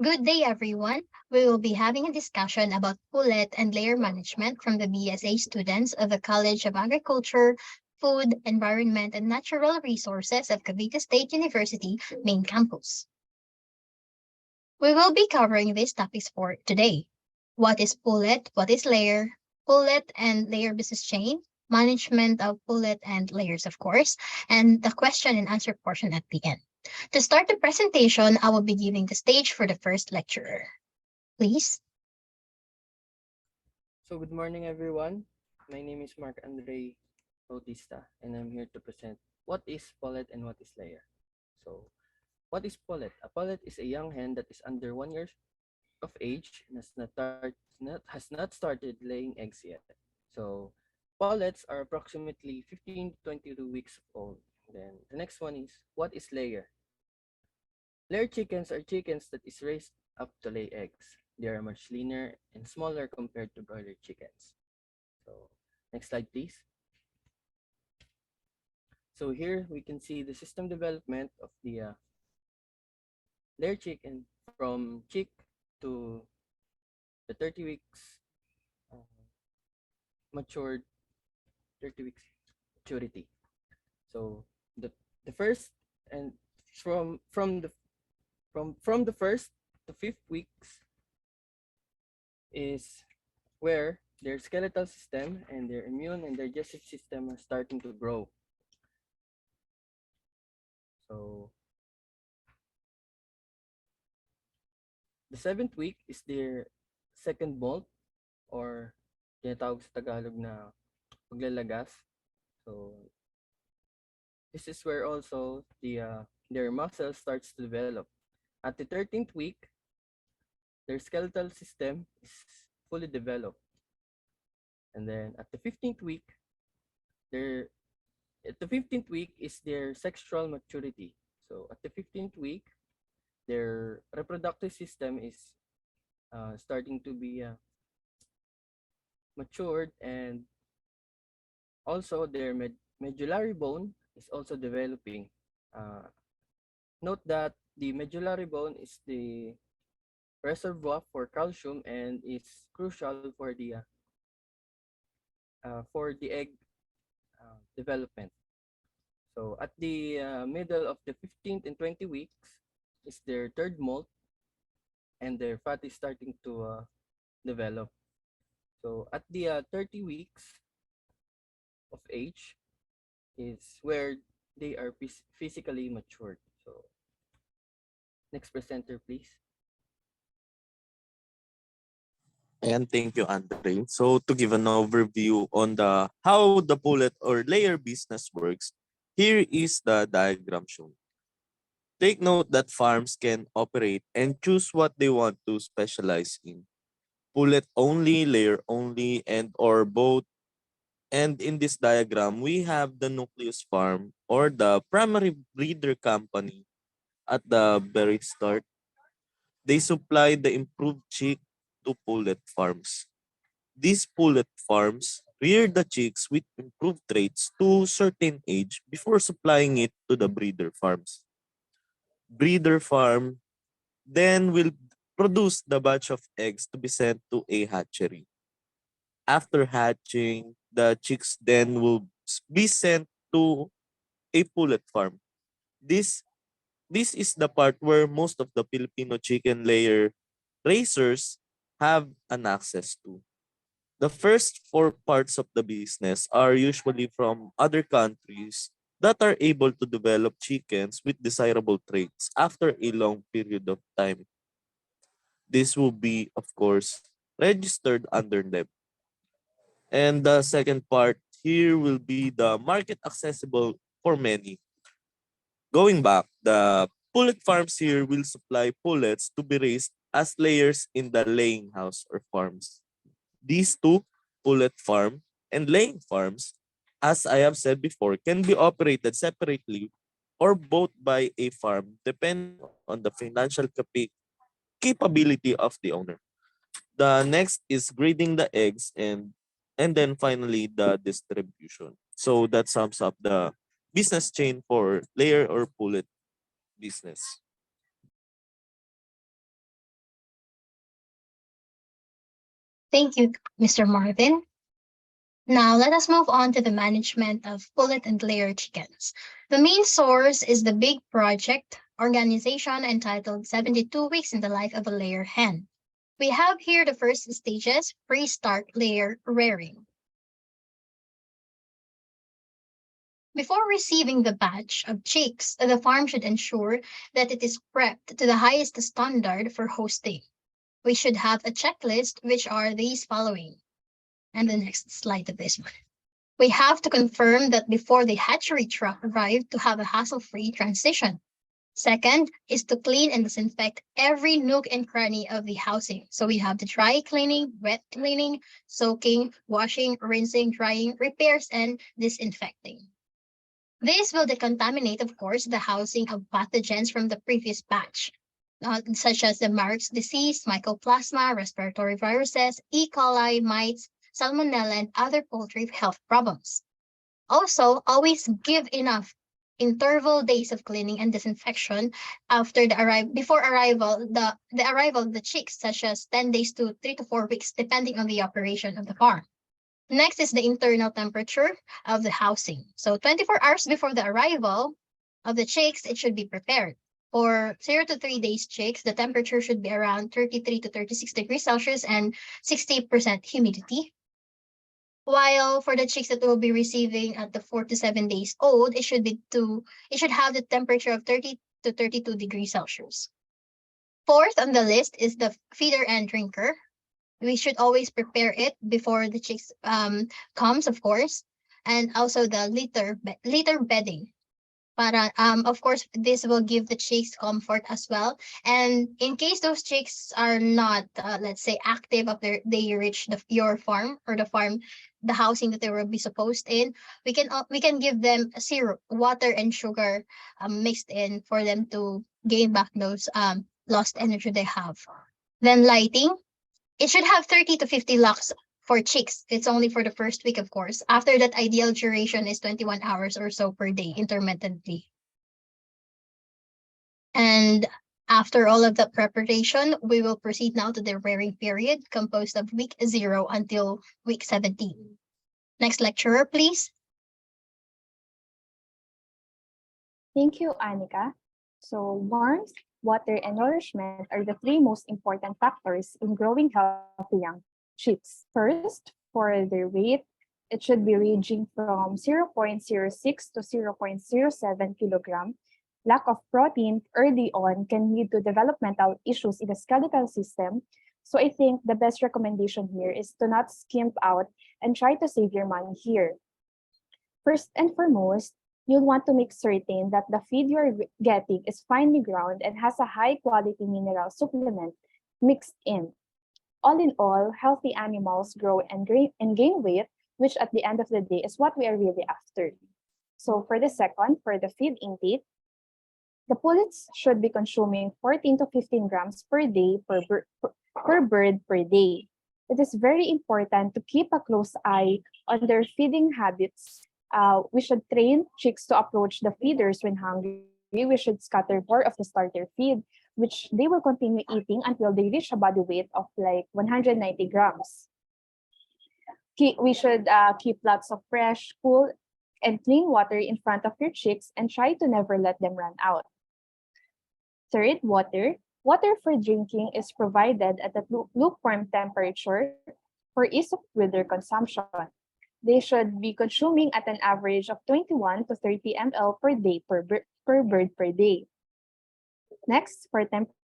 Good day, everyone. We will be having a discussion about pullet and layer management from the BSA students of the College of Agriculture, Food, Environment, and Natural Resources of Cavite State University main campus. We will be covering these topics for today. What is pullet? What is layer? Pullet and layer business chain, management of pullet and layers, of course, and the question and answer portion at the end. To start the presentation, I will be giving the stage for the first lecturer. Please. So good morning everyone. My name is Mark Andre Bautista and I'm here to present what is pullet and what is layer. So what is pullet? A pullet is a young hen that is under 1 year of age and has not started laying eggs yet. So pullets are approximately 15 to 22 weeks old. Then the next one is what is layer? Layer chickens are chickens that is raised up to lay eggs. They are much leaner and smaller compared to broiler chickens. So next slide, please. So here we can see the system development of the layer chicken from chick to the 30 weeks uh, matured 30 weeks maturity. So the first and from the first to fifth weeks is where their skeletal system and their immune and digestive system are starting to grow. So the seventh week is their second molt or tinatawag sa Tagalog na paglalagas. So this is where also their muscle starts to develop. At the 13th week, their skeletal system is fully developed. And then at the 15th week, their at the 15th week is their sexual maturity. So at the 15th week, their reproductive system is starting to be matured, and also their medullary bone is also developing. Uh, Note that the medullary bone is the reservoir for calcium and is crucial for the egg development. So at the middle of the 15th and 20 weeks is their third molt, and their fat is starting to develop. So at the 30 weeks of age is where they are physically matured. So next presenter, please. And thank you, Andre. So to give an overview on the how the bullet or layer business works, here is the diagram shown. Take note that farms can operate and choose what they want to specialize in. Bullet only, layer only, and or both. And in this diagram, we have the nucleus farm or the primary breeder company at the very start. They supply the improved chick to pullet farms. These pullet farms rear the chicks with improved traits to certain age before supplying it to the breeder farms. Breeder farm then will produce the batch of eggs to be sent to a hatchery. After hatching, the chicks then will be sent to a pullet farm. This this is the part where most of the Filipino chicken layer raisers have an access to. The first four parts of the business are usually from other countries that are able to develop chickens with desirable traits after a long period of time. This will be, of course, registered under them. And the second part here will be the market accessible for many. Going back, the pullet farms here will supply pullets to be raised as layers in the laying house or farms. These two, pullet farm and laying farms, as I have said before, can be operated separately or both by a farm depending on the financial capability of the owner. The next is grading the eggs and then finally the distribution. So that sums up the business chain for layer or pullet business. Thank you, Mr. Marvin. Now, let us move on to the management of pullet and layer chickens. The main source is the big project organization entitled 72 Weeks in the Life of a Layer Hen. We have here the first stages, pre-start layer rearing. Before receiving the batch of chicks, the farm should ensure that it is prepped to the highest standard for hosting. We should have a checklist, which are these following. And the next slide of this one. We have to confirm that before the hatchery truck arrived to have a hassle-free transition. Second is to clean and disinfect every nook and cranny of the housing. So we have the dry cleaning, wet cleaning, soaking, washing, rinsing, drying, repairs, and disinfecting. This will decontaminate, of course, the housing of pathogens from the previous batch, such as the Mark's disease, mycoplasma, respiratory viruses, E. coli, mites, salmonella, and other poultry health problems. Also, always give enough interval days of cleaning and disinfection after before arrival, the arrival of the chicks, such as 10 days to 3 to 4 weeks, depending on the operation of the farm. Next is the internal temperature of the housing. So 24 hours before the arrival of the chicks, it should be prepared. For 0 to 3 days chicks, the temperature should be around 33 to 36 degrees Celsius and 60% humidity. While for the chicks that will be receiving at the 4 to 7 days old, it should have the temperature of 30 to 32 degrees Celsius. Fourth on the list is the feeder and drinker. We should always prepare it before the chicks comes, of course, and also the litter bedding. Para, of course, this will give the chicks comfort as well. And in case those chicks are not, let's say, active after they reach your farm or the housing that they will be supposed in, we can give them a syrup, water, and sugar mixed in for them to gain back those lost energy they have. Then lighting, it should have 30 to 50 lux for chicks. It's only for the first week, of course. After that, ideal duration is 21 hours or so per day, intermittently. And after all of the preparation, we will proceed now to the rearing period, composed of week 0 until week 17. Next lecturer, please. Thank you, Anika. So warmth, water, and nourishment are the three most important factors in growing healthy young chicks. First, for their weight, it should be ranging from 0.06 to 0.07 kilogram. Lack of protein early on can lead to developmental issues in the skeletal system. So I think the best recommendation here is to not skimp out and try to save your money here. First and foremost, you'll want to make certain that the feed you're getting is finely ground and has a high quality mineral supplement mixed in. All in all, healthy animals grow and gain weight, which at the end of the day is what we are really after. So for the second, for the feed intake, the pullets should be consuming 14 to 15 grams per day per bird per day. It is very important to keep a close eye on their feeding habits. We should train chicks to approach the feeders when hungry. We should scatter more of the starter feed, which they will continue eating until they reach a body weight of like 190 grams. We should keep lots of fresh, cool, and clean water in front of your chicks and try to never let them run out. Third, water. Water for drinking is provided at a lukewarm temperature for ease of breeder consumption. They should be consuming at an average of 21 to 30 ml per day per bird per day. Next, for temperature,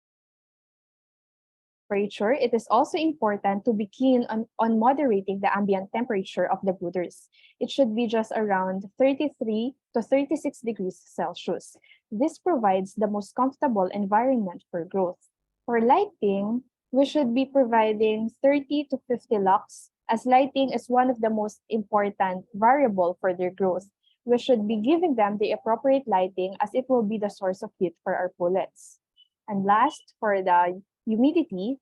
it is also important to be keen on moderating the ambient temperature of the brooders. It should be just around 33 to 36 degrees Celsius. This provides the most comfortable environment for growth. For lighting, we should be providing 30 to 50 lux, as lighting is one of the most important variable for their growth. We should be giving them the appropriate lighting as it will be the source of heat for our pullets. And last, for the humidity,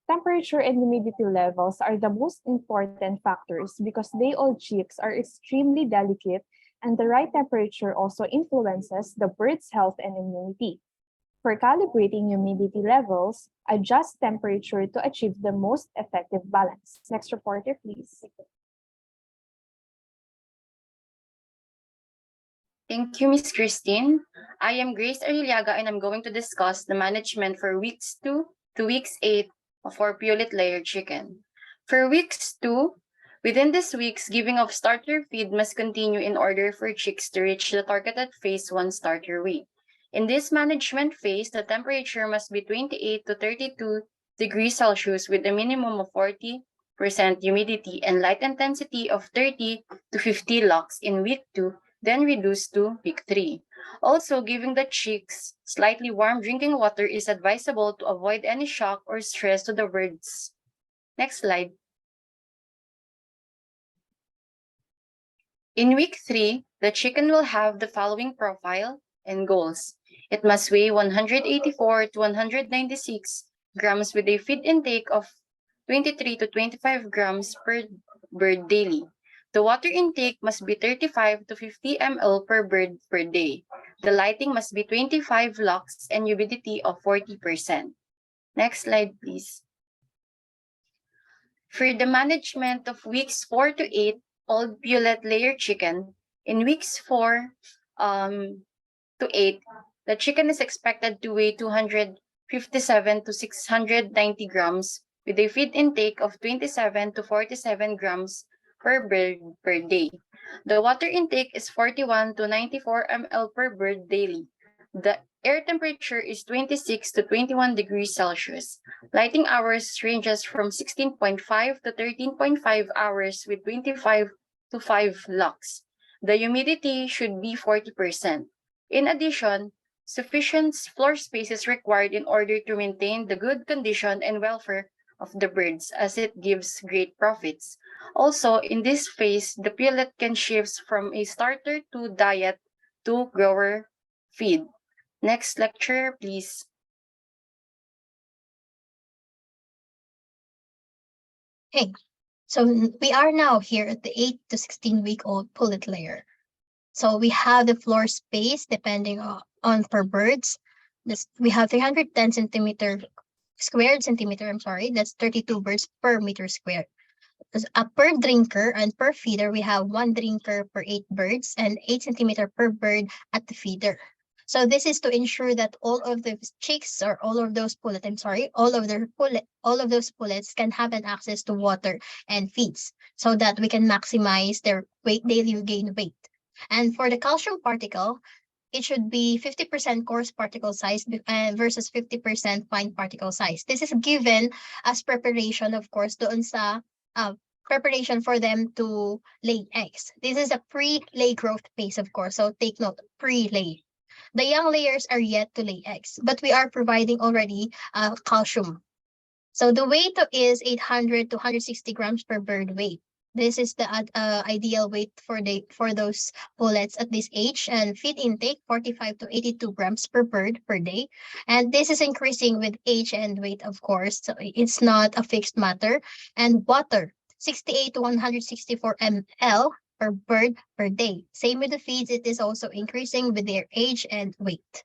temperature and humidity levels are the most important factors because day-old chicks are extremely delicate and the right temperature also influences the bird's health and immunity. For calibrating humidity levels, adjust temperature to achieve the most effective balance. Next reporter, please. Thank you, Ms. Christine. I am Grace Ariliaga and I'm going to discuss the management for weeks 2 to weeks 8 for Pullet layer chicken. For weeks 2, within this weeks, giving of starter feed must continue in order for chicks to reach the targeted phase 1 starter weight. In this management phase, the temperature must be 28 to 32 degrees Celsius with a minimum of 40% humidity and light intensity of 30 to 50 lux in week 2, then reduced to week 3. Also, giving the chicks slightly warm drinking water is advisable to avoid any shock or stress to the birds. Next slide. In week 3, the chicken will have the following profile and goals. It must weigh 184 to 196 grams with a feed intake of 23 to 25 grams per bird daily. The water intake must be 35 to 50 ml per bird per day. The lighting must be 25 lux and humidity of 40%. Next slide, please. For the management of weeks 4 to 8, old Pullet layer chicken, in weeks 4 to 8, the chicken is expected to weigh 257 to 690 grams with a feed intake of 27 to 47 grams per bird per day. The water intake is 41 to 94 ml per bird daily. The air temperature is 26 to 21 degrees Celsius. Lighting hours ranges from 16.5 to 13.5 hours with 25 to 5 lux. The humidity should be 40%. In addition, sufficient floor space is required in order to maintain the good condition and welfare of the birds as it gives great profits. Also, in this phase, the pullet can shift from a starter to diet to grower feed. Next lecture, please. Okay, so we are now here at the 8 to 16-week-old pullet layer. So we have the floor space depending on per birds. We have 310 squared centimeter, that's 32 birds per meter squared. Per drinker and per feeder, we have 1 drinker per 8 birds and 8 centimeter per bird at the feeder. So this is to ensure that all of the chicks or all of those pullets, all of those pullets can have an access to water and feeds so that we can maximize their daily gain weight. And for the calcium particle, it should be 50% coarse particle size versus 50% fine particle size. This is given as preparation, of course, doon sa preparation for them to lay eggs. This is a pre-lay growth phase, of course. So take note, pre-lay. The young layers are yet to lay eggs, but we are providing already calcium. So the weight is 800 to 160 grams per bird weight. This is the ideal weight for those pullets at this age, and feed intake 45 to 82 grams per bird per day. And this is increasing with age and weight, of course. So it's not a fixed matter. And water 68 to 164 ml per bird per day. Same with the feeds, it is also increasing with their age and weight.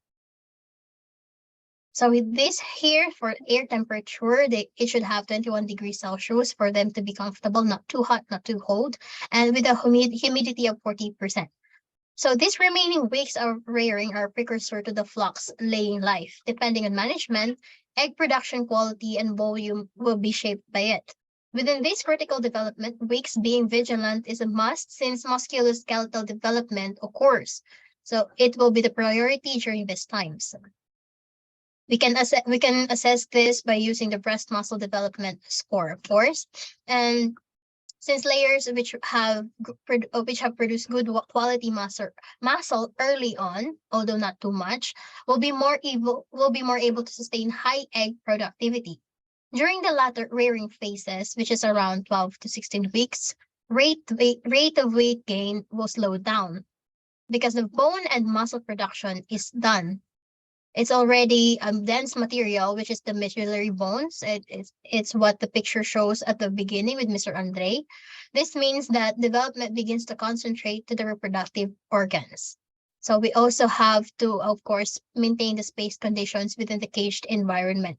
So with this here for air temperature, it should have 21 degrees Celsius for them to be comfortable, not too hot, not too cold, and with a humidity of 40%. So these remaining weeks of rearing are precursor to the flock's laying life. Depending on management, egg production quality and volume will be shaped by it. Within this critical development, weeks being vigilant is a must since musculoskeletal development occurs. So it will be the priority during these times. We can assess this by using the breast muscle development score, of course. And since layers which have produced good quality muscle early on, although not too much, will be more able to sustain high egg productivity. During the latter rearing phases, which is around 12 to 16 weeks, rate of weight gain will slow down because the bone and muscle production is done. It's already dense material, which is the medullary bones. It's what the picture shows at the beginning with Mr. Andre. This means that development begins to concentrate to the reproductive organs. So we also have to, of course, maintain the space conditions within the caged environment.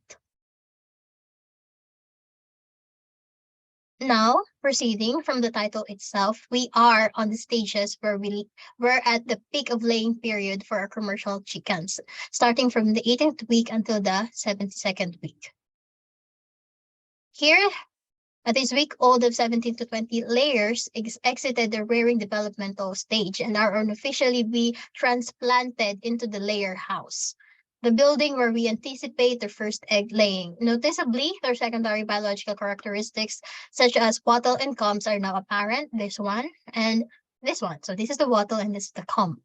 Now, proceeding from the title itself, we are on the stages where we're at the peak of laying period for our commercial chickens, starting from the 18th week until the 72nd week. Here, at this week, old of 17 to 20 layers exited the rearing developmental stage and are unofficially be transplanted into the layer house, the building where we anticipate their first egg laying. Noticeably, their secondary biological characteristics, such as wattle and combs, are now apparent. This one and this one. So this is the wattle and this is the comb.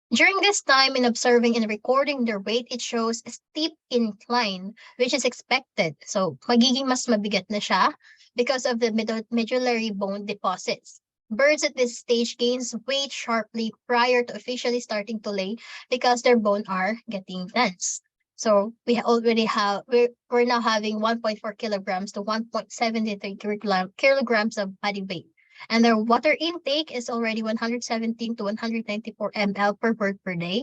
During this time, in observing and recording their weight, it shows a steep incline, which is expected. So, magiging mas mabigat na siya because of the medullary bone deposits. Birds at this stage gains weight sharply prior to officially starting to lay because their bone are getting dense. So already have we're now having 1.4 kilograms to 1.73 kilograms of body weight, and their water intake is already 117 to 194 ml per bird per day,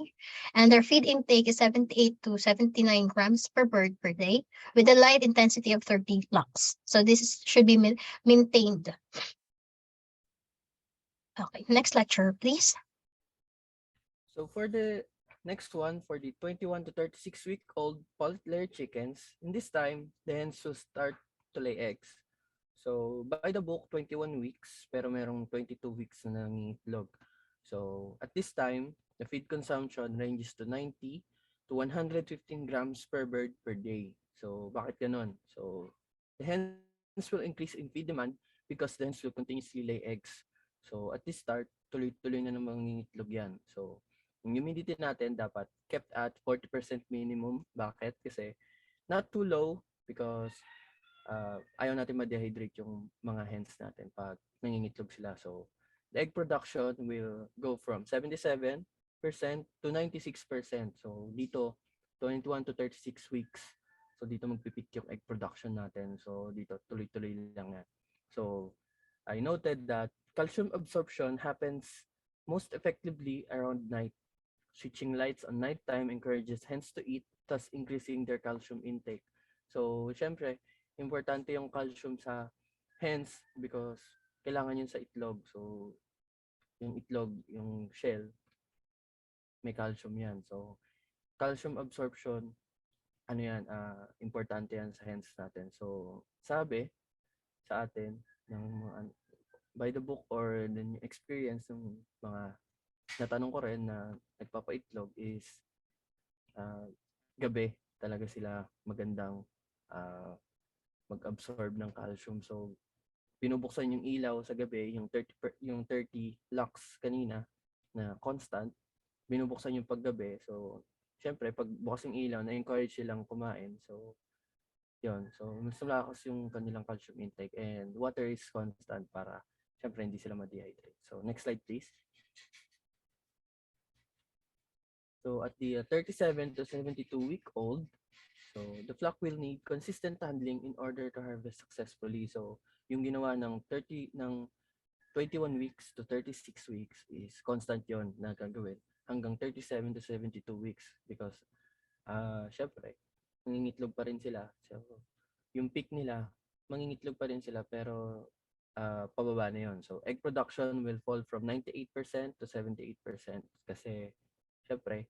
and their feed intake is 78 to 79 grams per bird per day, with a light intensity of 30 lux. So should be maintained. Okay, next lecture, please. So for the next one, for the 21 to 36-week-old pullet layer chickens, in this time, the hens will start to lay eggs. So by the book, 21 weeks, pero merong 22 weeks na nangingitlog. So at this time, the feed consumption ranges to 90 to 115 grams per bird per day. So bakit ganon? So the hens will increase in feed demand because the hens will continuously lay eggs. So at this start, tuloy-tuloy na namang nangingitlog yan. So yung humidity natin dapat kept at 40% minimum. Bakit? Kasi not too low because ayaw natin ma-dehydrate yung mga hens natin pag nangingitlog sila. So, the egg production will go from 77% to 96%. So, dito, 21 to 36 weeks. So, dito magpipik yung egg production natin. So, dito, tuloy-tuloy lang yan. So, I noted that calcium absorption happens most effectively around night. Switching lights on nighttime encourages hens to eat, thus increasing their calcium intake. So, syempre, importante yung calcium sa hens because kailangan yun sa itlog. So, yung itlog, yung shell, may calcium yan. So, calcium absorption, ano yan, importante yan sa hens natin. So, sabi sa atin ng mga by the book or then yung experience ng mga natanong ko rin na nagpapaitlog is gabi talaga sila magandang uh, mag-absorb ng calcium. So, binubuksan yung ilaw sa gabi, yung 30 lux kanina na constant, binubuksan yung paggabi. So, syempre, pag bukas yung ilaw, na-encourage silang kumain. So, yun. So, mas malakas yung kanilang calcium intake and water is constant para syempre hindi sila ma-dehydrate. So, next slide please. So, at the 37 to 72-week-old, so the flock will need consistent handling in order to harvest successfully. So, yung ginawa ng 21 weeks to 36 weeks is constant yon na gagawin hanggang 37 to 72 weeks because syempre, mangingitlog pa rin sila. So, yung peak nila, mangingitlog pa rin sila pero pababa na yon. So, egg production will fall from 98% to 78% kasi syempre,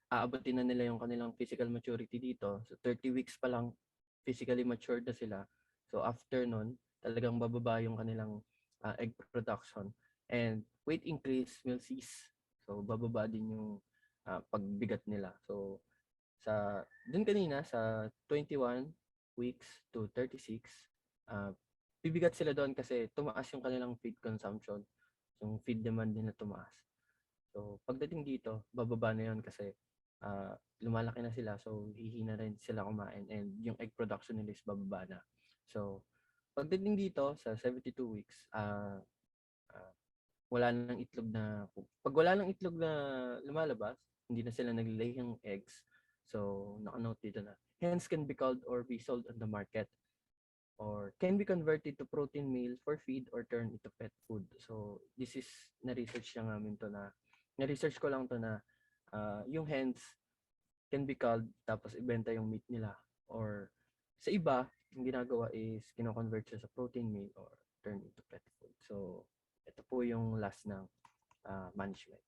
aabutin na nila yung kanilang physical maturity dito. So 30 weeks pa lang physically matured na sila. So after nun, talagang bababa yung kanilang egg production. And weight increase will cease. So bababa din yung pagbigat nila. So dun kanina sa 21 weeks to 36, bibigat sila doon kasi tumaas yung kanilang feed consumption. Yung feed demand nila tumaas. So, pagdating dito, bababa na yun kasi lumalaki na sila. So, hihina rin sila kumain and yung egg production nila is bababa na. So, pagdating dito sa 72 weeks, wala nang itlog na, pag wala nang itlog na lumalabas, hindi na sila naglilay yung eggs. So, naka-note dito na, hens can be culled or be sold on the market or can be converted to protein meal for feed or turn into pet food. So, this is na-research lang namin to na na-research ko lang to na yung hens can be culled tapos ibenta yung meat nila. Or sa iba, yung ginagawa is kino-convert siya sa protein meal or turn into pet food. So, ito po yung last ng management.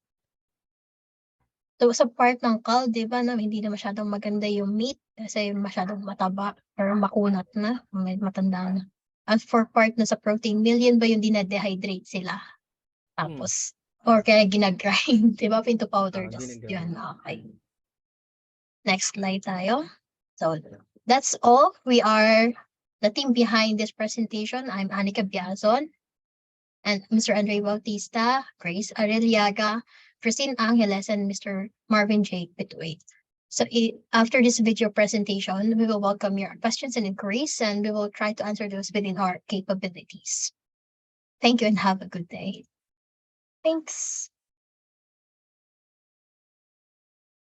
So, sa part ng cull, di ba, no, hindi na masyadong maganda yung meat kasi masyadong mataba or makunat na, may matanda na. As for part na sa protein meal, yun ba yung dinadehydrate sila? Tapos, or kaya ginagrind, di ba, into powder. Yun, okay. Next slide tayo. So, that's all. We are the team behind this presentation. I'm Anika Biazon and Mr. Andre Bautista, Grace Areliaga, Christine Angeles, and Mr. Marvin J. Pitway. So after this video presentation, we will welcome your questions and inquiries, and we will try to answer those within our capabilities. Thank you and have a good day. Thanks.